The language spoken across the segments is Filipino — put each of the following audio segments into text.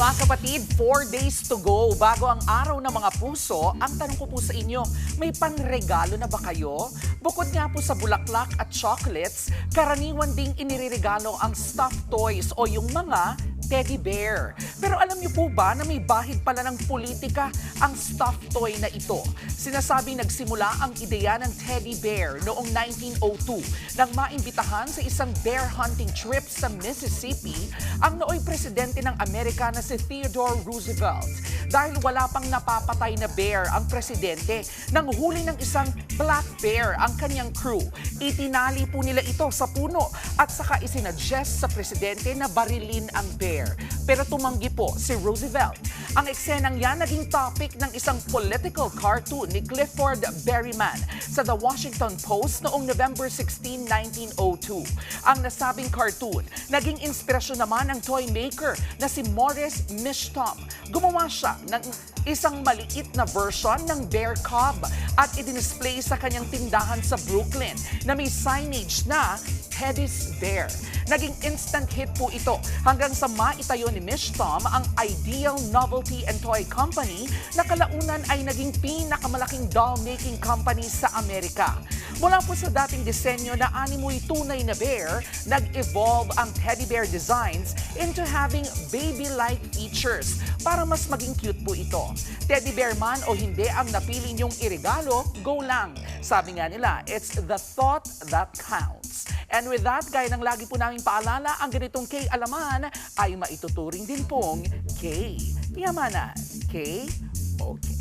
Mga kapatid, 4 days to go bago ang araw ng mga puso. Ang tanong ko po sa inyo, may panregalo na ba kayo? Bukod nga po sa bulaklak at chocolates, karaniwan ding inireregalo ang stuffed toys o yung mga teddy bear. Pero alam niyo po ba na may bahid pala ng politika ang stuffed toy na ito? Sinasabing nagsimula ang ideya ng teddy bear noong 1902 nang maimbitahan sa isang bear hunting trip sa Mississippi ang nooy presidente ng Amerika na si Theodore Roosevelt. Dahil wala pang napapatay na bear ang presidente, nang huli ng isang black bear ang kanyang crew. Itinali po nila ito sa puno at saka isinadjust sa presidente na barilin ang bear. Pero tumanggi po si Roosevelt. Ang eksenang yan naging topic ng isang political cartoon ni Clifford Berryman sa The Washington Post noong November 16, 1902. Ang nasabing cartoon, naging inspirasyon naman ng toy maker na si Morris Mishtom. Gumawa siya ng isang maliit na version ng bear cub at idinisplay sa kanyang tindahan sa Brooklyn na may signage na Teddy's Bear. Naging instant hit po ito hanggang sa maitayo ni Mishtom ang Ideal Novelty and Toy Company na kalaunan ay naging pinakamalaking doll-making company sa Amerika. Mula po sa dating disenyo na animoy tunay na bear, nag-evolve ang teddy bear designs into having baby-like features para mas maging cute po ito. Teddy bear man o hindi ang napili niyong iregalo, go lang. Sabi nga nila, it's the thought that counts. And with that, gaya ng lagi po naming paalala, ang ganitong K-alaman ay maituturing din pong K-yamanan. K-okay.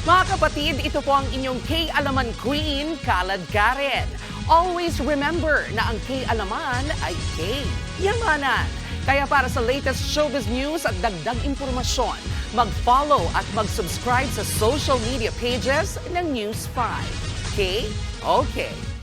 Mga kapatid, ito po ang inyong K-alaman Queen, Kalad Karen. Always remember na ang K-alaman ay K-yamanan. Kaya para sa latest showbiz news at dagdag impormasyon, mag-follow at mag-subscribe sa social media pages ng News 5. K-okay.